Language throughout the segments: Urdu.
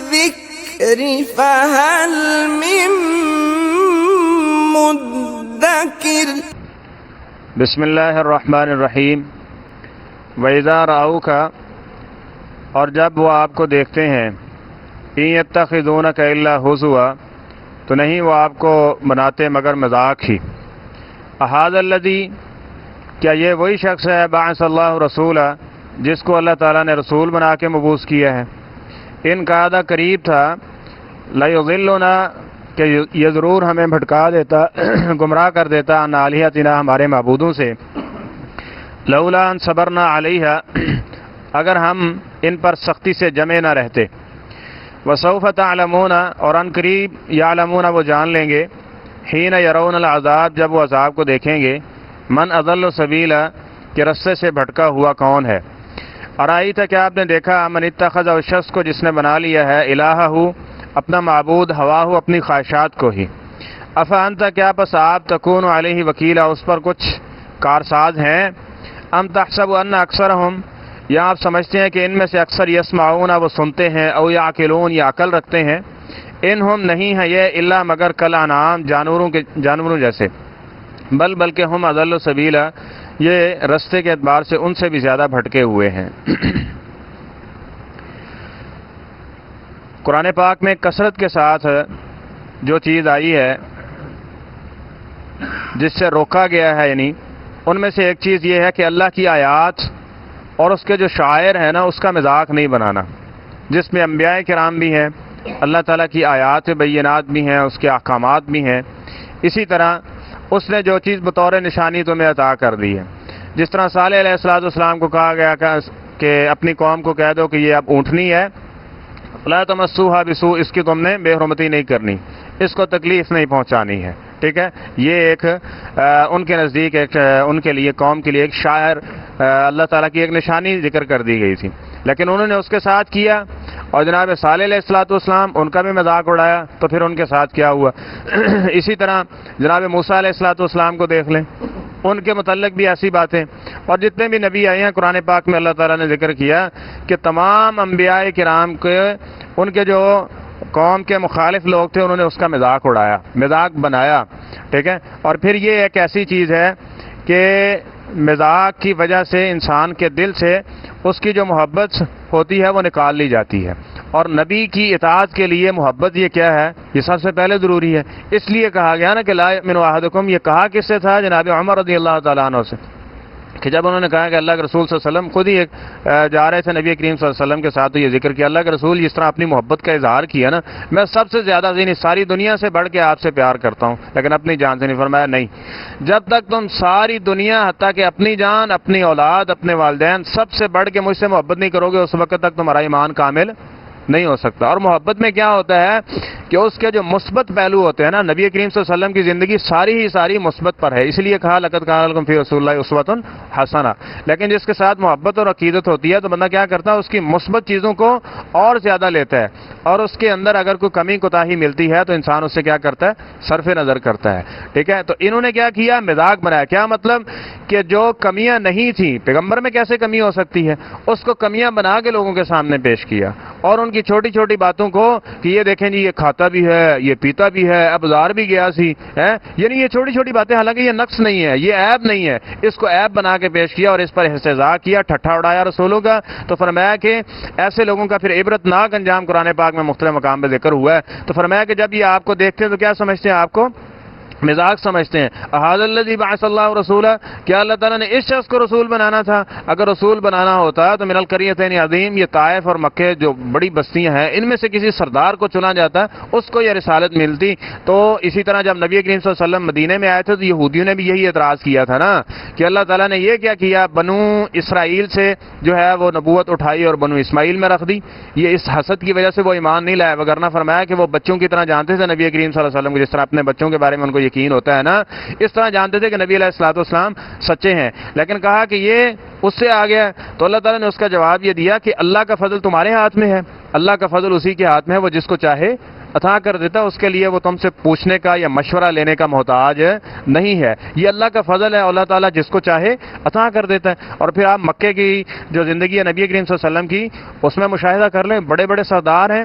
الذكر فهل من مدكر بسم اللہ الرحمن الرحیم۔ وَإِذَا رَأَوْكَ، اور جب وہ آپ کو دیکھتے ہیں، إِن يَتَّخِذُونَكَ إِلَّا هُزُوًا، تو نہیں وہ آپ کو بناتے مگر مذاق ہی۔ أَهَذَا الَّذِي، کیا یہ وہی شخص ہے بَعَثَ اللَّهُ رَسُولًا، جس کو اللہ تعالیٰ نے رسول بنا کے مبعوث کیا ہے؟ ان کا قریب تھا لَيُضِلُّنَا، کہ یہ ضرور ہمیں بھٹکا دیتا، گمراہ کر دیتا، عن آلہتنا، ہمارے معبودوں سے، لولا ان صبرنا علیہا، اگر ہم ان پر سختی سے جمے نہ رہتے، وسوف تعلمون، اور ان قریب یعلمون، وہ جان لیں گے، حین یرون العذاب، جب وہ عذاب کو دیکھیں گے، من اضل سبیلا، کہ رستے سے بھٹکا ہوا کون ہے۔ ارائیت، کیا آپ نے دیکھا، من اتخذ، اس شخص کو جس نے بنا لیا ہے، الہہ، اپنا معبود، ہواہ، اپنی خواہشات کو ہی، افانت، کیا پس آپ، تکون علیہ وکیلا، اس پر کچھ کارساز ہیں، ام تحسب ان اکثرہم، یا آپ سمجھتے ہیں کہ ان میں سے اکثر یسمعون، وہ سنتے ہیں، او یعقلون، یا عقل رکھتے ہیں، انہم، نہیں ہے یہ، الا مگر کالانعام، جانوروں جیسے، بلکہ ہم اضل سبیلا، یہ رستے کے اعتبار سے ان سے بھی زیادہ بھٹکے ہوئے ہیں۔ قرآن پاک میں کثرت کے ساتھ جو چیز آئی ہے جس سے روکا گیا ہے، یعنی ان میں سے ایک چیز یہ ہے کہ اللہ کی آیات اور اس کے جو شاعر ہیں نا، اس کا مذاق نہیں بنانا، جس میں انبیاء کرام بھی ہیں، اللہ تعالیٰ کی آیات بینات بھی ہیں، اس کے احکامات بھی ہیں، اسی طرح اس نے جو چیز بطور نشانی تمہیں عطا کر دی ہے، جس طرح صالح علیہ السلام کو کہا گیا کہ اپنی قوم کو کہہ دو کہ یہ اب اونٹنی ہے، لا تمسوها بسوء، اس کی تم نے بے حرمتی نہیں کرنی، اس کو تکلیف نہیں پہنچانی ہے، ٹھیک ہے۔ یہ ایک ان کے نزدیک ایک ان کے لیے، قوم کے لیے ایک شاعر اللہ تعالیٰ کی ایک نشانی ذکر کر دی گئی تھی، لیکن انہوں نے اس کے ساتھ کیا، اور جناب صالح علیہ السلام ان کا بھی مذاق اڑایا، تو پھر ان کے ساتھ کیا ہوا۔ اسی طرح جناب موسیٰ علیہ السلام کو دیکھ لیں، ان کے متعلق بھی ایسی باتیں، اور جتنے بھی نبی آئے ہیں قرآن پاک میں اللہ تعالیٰ نے ذکر کیا کہ تمام انبیاء کرام کے، ان کے جو قوم کے مخالف لوگ تھے، انہوں نے اس کا مذاق اڑایا، مذاق بنایا، ٹھیک ہے۔ اور پھر یہ ایک ایسی چیز ہے کہ مذاق کی وجہ سے انسان کے دل سے اس کی جو محبت ہوتی ہے وہ نکال لی جاتی ہے، اور نبی کی اطاعت کے لیے محبت یہ کیا ہے، یہ سب سے پہلے ضروری ہے۔ اس لیے کہا گیا نا کہ لا یؤمن احدکم، یہ کہا کس سے تھا؟ جناب عمر رضی اللہ تعالیٰ عنہ سے، کہ جب انہوں نے کہا کہ اللہ کے رسول صلی اللہ علیہ وسلم خود ہی جا رہے تھے نبی کریم صلی اللہ علیہ وسلم کے ساتھ، تو یہ ذکر کیا اللہ کے رسول جس طرح اپنی محبت کا اظہار کیا نا، میں سب سے زیادہ ساری دنیا سے بڑھ کے آپ سے پیار کرتا ہوں، لیکن اپنی جان سے نہیں۔ فرمایا نہیں، جب تک تم ساری دنیا، حتیٰ کہ اپنی جان، اپنی اولاد، اپنے والدین، سب سے بڑھ کے مجھ سے محبت نہیں کرو گے، اس وقت تک تمہارا ایمان کامل نہیں ہو سکتا۔ اور محبت میں کیا ہوتا ہے کہ اس کے جو مثبت پہلو ہوتے ہیں نا، نبی کریم صلی اللہ علیہ وسلم کی زندگی ساری مثبت پر ہے، اس لیے کہا لقد کان لکم فی رسول اللہ اسوۃ حسنہ۔ لیکن جس کے ساتھ محبت اور عقیدت ہوتی ہے تو بندہ کیا کرتا ہے، اس کی مثبت چیزوں کو اور زیادہ لیتا ہے، اور اس کے اندر اگر کوئی کمی کوتاہی ملتی ہے تو انسان اس سے کیا کرتا ہے، صرف نظر کرتا ہے، ٹھیک ہے۔ تو انہوں نے کیا کیا، مذاق بنایا۔ کیا مطلب کہ جو کمیاں نہیں تھیں پیغمبر میں، کیسے کمی ہو سکتی ہے، اس کو کمیاں بنا کے لوگوں کے سامنے پیش کیا، اور ان کی چھوٹی چھوٹی باتوں کو کہ یہ دیکھیں جی، یہ کھاتا بھی ہے، یہ پیتا بھی ہے، اب بازار بھی گیا سی ہے، یعنی یہ چھوٹی چھوٹی باتیں، حالانکہ یہ نقص نہیں ہے، یہ عیب نہیں ہے، اس کو عیب بنا کے پیش کیا اور اس پر استہزاء کیا، ٹھٹھا اڑایا رسولوں کا۔ تو فرمایا کہ ایسے لوگوں کا پھر عبرتناک انجام قرآن پاک میں مختلف مقام پہ ذکر ہوا ہے۔ تو فرمایا کہ جب یہ آپ کو دیکھتے ہیں تو کیا سمجھتے ہیں، آپ کو مذاق سمجھتے ہیں۔ احاذ الذی بعث اللہ رسولا، کیا اللہ تعالیٰ نے اس شخص کو رسول بنانا تھا؟ اگر رسول بنانا ہوتا تو من القریتین عظیم، یہ طائف اور مکے جو بڑی بستیاں ہیں، ان میں سے کسی سردار کو چنا جاتا، اس کو یہ رسالت ملتی۔ تو اسی طرح جب نبی کریم صلی اللہ علیہ وسلم مدینے میں آئے تھے تو یہودیوں نے بھی یہی اعتراض کیا تھا نا کہ اللہ تعالیٰ نے یہ کیا کیا، بنو اسرائیل سے جو ہے وہ نبوت اٹھائی اور بنو اسماعیل میں رکھ دی۔ یہ اس حسد کی وجہ سے وہ ایمان نہیں لائے، وگرنہ فرمایا کہ وہ بچوں کی طرح جانتے تھے نبی کریم صلی اللہ علیہ وسلم کو، جس طرح اپنے بچوں کے بارے میں ان کو یقین ہوتا ہے نا، اس طرح جانتے تھے کہ نبی علیہ الصلوۃ والسلام سچے ہیں۔ لیکن کہا کہ یہ اس سے آ گیا، تو اللہ تعالیٰ نے اس کا جواب یہ دیا کہ اللہ کا فضل تمہارے ہاتھ میں ہے، اللہ کا فضل اسی کے ہاتھ میں ہے، وہ جس کو چاہے عطا کر دیتا، اس کے لیے وہ تم سے پوچھنے کا یا مشورہ لینے کا محتاج نہیں ہے۔ یہ اللہ کا فضل ہے، اللہ تعالیٰ جس کو چاہے عطا کر دیتا ہے۔ اور پھر آپ مکے کی جو زندگی ہے نبی کریم صلی اللہ علیہ وسلم کی، اس میں مشاہدہ کر لیں، بڑے بڑے سردار ہیں،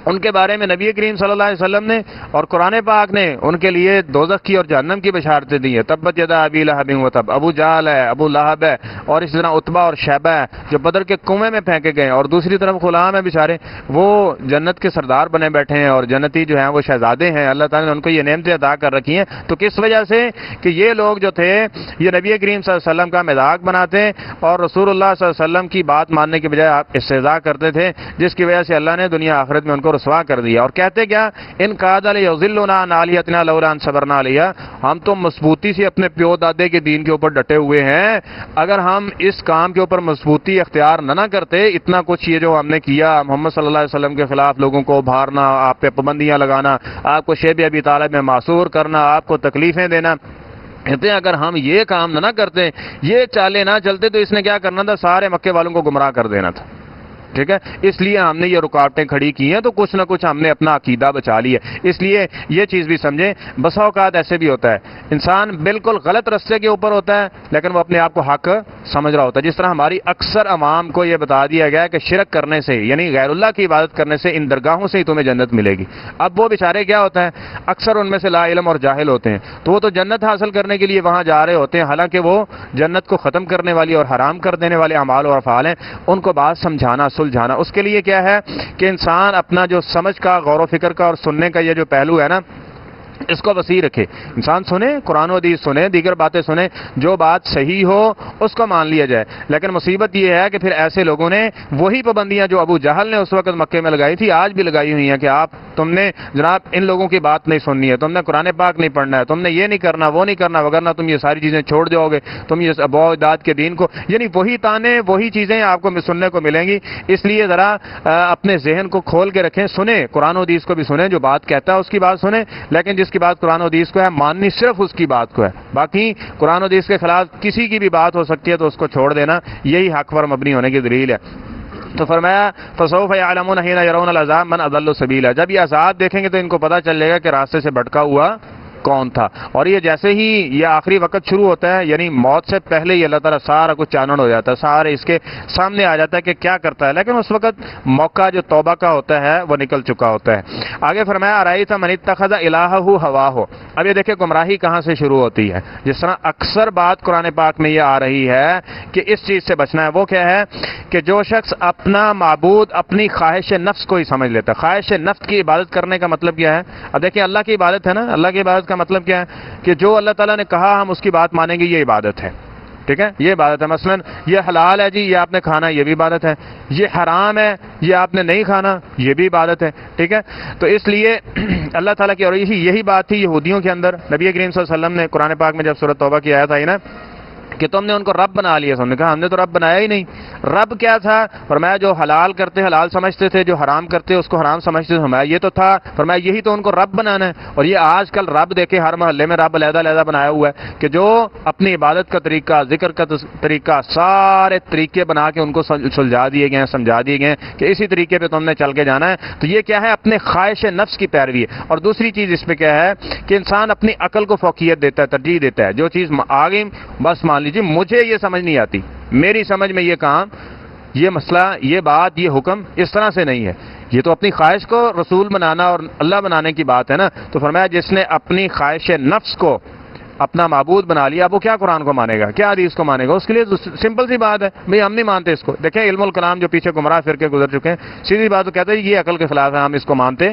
ان کے بارے میں نبی کریم صلی اللہ علیہ وسلم نے اور قرآن پاک نے ان کے لیے دوزخ کی اور جہنم کی بشارتیں دی ہیں. تبت یدا ابی لہب و تب، ابو جہل ہے، ابو لہب ہے، اور اسی طرح عتبہ اور شیبہ ہے جو بدر کے کنویں میں پھینکے گئے، اور دوسری طرف غلام ہیں بیچارے، وہ جنت کے سردار بنے بیٹھے ہیں، اور جنتی جو ہیں وہ شہزادے ہیں. اللہ تعالیٰ نے ان کو یہ نعمتیں عطا کر رکھی ہیں. تو کس وجہ سے؟ کہ یہ لوگ جو تھے یہ نبی کریم صلی اللہ علیہ وسلم کا مذاق بناتے اور رسول اللہ صلی اللہ علیہ وسلم کی بات ماننے کے بجائے استہزاء کرتے تھے، جس کی وجہ سے اللہ نے دنیا آخرت میں ان کو رسوا کر دیا. اور کہتے کیا؟ ان قاد لیضلنا عن آلہتنا لولا ان صبرنا علیہا، ہم تو مضبوطی سے اپنے پیو دادے کے دین کے اوپر ڈٹے ہوئے ہیں، اگر ہم اس کام کے اوپر مضبوطی اختیار نہ کرتے، اتنا کچھ یہ جو ہم نے کیا محمد صلی اللہ علیہ وسلم کے خلاف لوگوں کو ابھارنا، آپ پہ پابندیاں لگانا، آپ کو شیب ابی طالب میں معصور کرنا، آپ کو تکلیفیں دینا، کہتے ہیں اگر ہم یہ کام نہ کرتے، یہ چالیں نہ چلتے، تو اس نے کیا کرنا تھا؟ سارے مکے والوں کو گمراہ کر دینا تھا. ٹھیک ہے، اس لیے ہم نے یہ رکاوٹیں کھڑی کی ہیں، تو کچھ نہ کچھ ہم نے اپنا عقیدہ بچا لیا. اس لیے یہ چیز بھی سمجھیں. بسا اوقات ایسے بھی ہوتا ہے انسان بالکل غلط رستے کے اوپر ہوتا ہے لیکن وہ اپنے آپ کو حق سمجھ رہا ہوتا ہے. جس طرح ہماری اکثر عوام کو یہ بتا دیا گیا ہے کہ شرک کرنے سے، یعنی غیر اللہ کی عبادت کرنے سے، ان درگاہوں سے ہی تمہیں جنت ملے گی. اب وہ بیچارے کیا ہوتا ہے، اکثر ان میں سے لا علم اور جاہل ہوتے ہیں، تو وہ تو جنت حاصل کرنے کے لیے وہاں جا رہے ہوتے ہیں، حالانکہ وہ جنت کو ختم کرنے والی اور حرام کر دینے والے اعمال اور افعال ہیں. ان کو بات سمجھانا، سلجھانا، اس کے لیے کیا ہے کہ انسان اپنا جو سمجھ کا، غور و فکر کا اور سننے کا یہ جو پہلو ہے نا، اس کو وسیع رکھے. انسان سنے، قرآن و حدیث سنے، دیگر باتیں سنے، جو بات صحیح ہو اس کو مان لیا جائے. لیکن مصیبت یہ ہے کہ پھر ایسے لوگوں نے وہی پابندیاں جو ابو جہل نے اس وقت مکے میں لگائی تھی آج بھی لگائی ہوئی ہیں کہ تم نے جناب ان لوگوں کی بات نہیں سننی ہے، تم نے قرآن پاک نہیں پڑھنا ہے، تم نے یہ نہیں کرنا، وہ نہیں کرنا، وگرنہ تم یہ ساری چیزیں چھوڑ جاؤ گے، تم یہ اباء و اجداد کے دین کو، یعنی وہی تانے، وہی چیزیں آپ کو سننے کو ملیں گی. اس لیے ذرا اپنے ذہن کو کھول کے رکھیں، سنیں، قرآن و حدیث کو بھی سنیں، جو بات کہتا ہے اس کی بات سنیں، لیکن جس کی بات قرآن و حدیث کو ہے ماننی صرف اس کی بات کو ہے، باقی قرآن و حدیث کے خلاف کسی کی بھی بات ہو سکتی ہے تو اس کو چھوڑ دینا، یہی حق پر مبنی ہونے کی دلیل ہے. تو فرمایا فسوف یعلمون حین یرون العذاب من اضل سبیلا، جب یہ عذاب دیکھیں گے تو ان کو پتہ چل جائے گا کہ راستے سے بھٹکا ہوا کون تھا. اور یہ جیسے ہی یہ آخری وقت شروع ہوتا ہے، یعنی موت سے پہلے ہی اللہ تعالیٰ سارا کچھ چانن ہو جاتا ہے، سارے اس کے سامنے آ جاتا ہے کہ کیا کرتا ہے، لیکن اس وقت موقع جو توبہ کا ہوتا ہے وہ نکل چکا ہوتا ہے. آگے فرمایا ارائیت من اتخذ الہہ ہواہ. اب یہ دیکھیں گمراہی کہاں سے شروع ہوتی ہے. جس طرح اکثر بات قرآن پاک میں یہ آ رہی ہے کہ اس چیز سے بچنا ہے، وہ کیا ہے کہ جو شخص اپنا معبود اپنی خواہش نفس کو ہی سمجھ لیتا ہے. خواہش نفس کی عبادت کرنے کا مطلب کیا ہے؟ اب دیکھیں اللہ کی عبادت ہے نا، اللہ کی عبادت کا مطلب کیا ہے کہ جو اللہ تعالیٰ نے کہا ہم اس کی بات مانیں گے، یہ عبادت ہے. ٹھیک ہے، یہ عبادت ہے. مثلا یہ حلال ہے جی، یہ آپ نے کھانا، یہ بھی عبادت ہے. یہ حرام ہے، یہ آپ نے نہیں کھانا، یہ بھی عبادت ہے. ٹھیک ہے، تو اس لیے اللہ تعالیٰ کی، اور یہی بات تھی یہودیوں کے اندر. نبی کریم صلی اللہ علیہ وسلم نے قرآن پاک میں جب سورۃ توبہ کی آیت آئی نا کہ تم نے ان کو رب بنا لیا، ہم نے کہا ہم نے تو رب بنایا ہی نہیں. رب کیا تھا؟ فرمایا جو حلال کرتے حلال سمجھتے تھے، جو حرام کرتے اس کو حرام سمجھتے تھے، فرمایا یہ تو تھا. فرمایا یہی تو ان کو رب بنانا ہے. اور یہ آج کل رب دیکھے ہر محلے میں رب علیحدہ علیحدہ بنایا ہوا ہے کہ جو اپنی عبادت کا طریقہ، ذکر کا طریقہ، سارے طریقے بنا کے ان کو سلجھا دیے گئے ہیں، سمجھا دیے گئے ہیں کہ اسی طریقے پہ تم نے چل کے جانا ہے. تو یہ کیا ہے؟ اپنے خواہش نفس کی پیروی ہے. اور دوسری چیز اس پہ کیا ہے کہ انسان اپنی عقل کو فوقیت دیتا ہے، ترجیح دیتا ہے. جو چیز آگے بس مان لیجیے مجھے یہ سمجھ نہیں آتی، میری سمجھ میں یہ کام، یہ مسئلہ، یہ بات، یہ حکم اس طرح سے نہیں ہے. یہ تو اپنی خواہش کو رسول بنانا اور اللہ بنانے کی بات ہے نا. تو فرمایا جس نے اپنی خواہش نفس کو اپنا معبود بنا لیا، وہ کیا قرآن کو مانے گا، کیا حدیث کو مانے گا؟ اس کے لیے سمپل سی بات ہے بھئی ہم نہیں مانتے اس کو. دیکھیں علم الکلام جو پیچھے گمراہ فرقے گزر چکے ہیں، سیدھی بات تو کہتے ہیں یہ عقل کے خلاف ہے، ہم اس کو مانتے.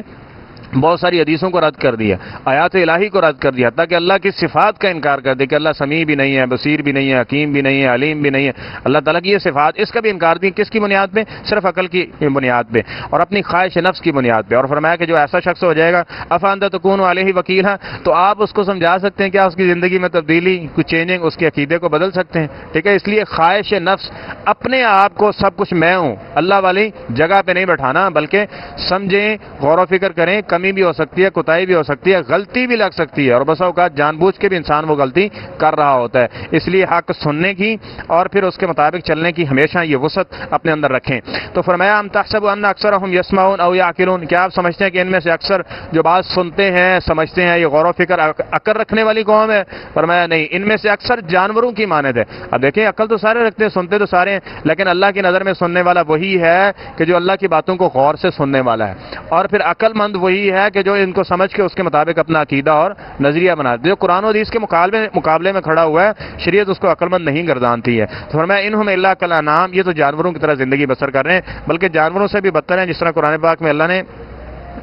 بہت ساری حدیثوں کو رد کر دیا، آیات الہی کو رد کر دیا، تاکہ اللہ کی صفات کا انکار کر دے کہ اللہ سمیع بھی نہیں ہے، بصیر بھی نہیں ہے، حکیم بھی نہیں ہے، علیم بھی نہیں ہے. اللہ تعالیٰ کی یہ صفات، اس کا بھی انکار دی. کس کی بنیاد پہ؟ صرف عقل کی بنیاد پہ اور اپنی خواہش نفس کی بنیاد پہ. اور فرمایا کہ جو ایسا شخص ہو جائے گا افانت تکون علیہ وکیل ہے، تو آپ اس کو سمجھا سکتے ہیں کیا اس کی زندگی میں تبدیلی، کچھ چینجنگ، اس کے عقیدے کو بدل سکتے ہیں. ٹھیک ہے، اس لیے خواہش نفس، اپنے آپ کو سب کچھ میں ہوں، اللہ والی جگہ پہ نہیں بٹھانا، بلکہ سمجھیں، غور و فکر کریں، کمی بھی ہو سکتی ہے، کوتاہی بھی ہو سکتی ہے، غلطی بھی لگ سکتی ہے، اور بسا اوقات جان بوجھ کے بھی انسان وہ غلطی کر رہا ہوتا ہے. اس لیے حق سننے کی اور پھر اس کے مطابق چلنے کی ہمیشہ یہ وسعت اپنے اندر رکھیں. تو فرمایا ام تحسب ان اکثرهم یسمعون او یعقلون، کیا آپ سمجھتے ہیں کہ ان میں سے اکثر جو بات سنتے ہیں سمجھتے ہیں یہ غور و فکر عقل رکھنے والی قوم ہے؟ فرمایا نہیں، ان میں سے اکثر جانوروں کی مانند ہے. اب دیکھیں عقل تو سارے رکھتے ہیں، سنتے تو سارے ہیں، لیکن اللہ کی نظر میں سننے والا وہی ہے کہ جو اللہ کی باتوں کو غور سے سننے والا ہے، اور پھر عقل مند وہی ہے کہ جو ان کو سمجھ کے اس کے مطابق اپنا عقیدہ اور نظریہ بناتا ہے. جو قرآن و حدیث کے مقابلے میں کھڑا ہوا ہے، شریعت اس کو عقل مند نہیں گردانتی ہے. تو فرمایا انہم الا کالانعام، یہ تو جانوروں کی طرح زندگی بسر کر رہے ہیں، بلکہ جانوروں سے بھی بدتر ہیں. جس طرح قرآن پاک میں اللہ نے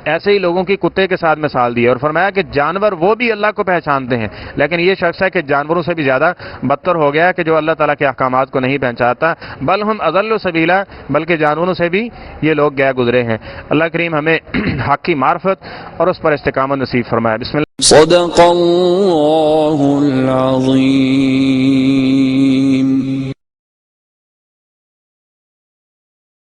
ایسے ہی لوگوں کی کتے کے ساتھ مثال دی ہے، اور فرمایا کہ جانور وہ بھی اللہ کو پہچانتے ہیں، لیکن یہ شخص ہے کہ جانوروں سے بھی زیادہ بدتر ہو گیا کہ جو اللہ تعالیٰ کے احکامات کو نہیں پہچانتا. بل ہم اضل سبیلا، بلکہ جانوروں سے بھی یہ لوگ گئے گزرے ہیں. اللہ کریم ہمیں حق کی معرفت اور اس پر استقامت نصیب فرمائے. بسم اللہ. صدق اللہ العظیم.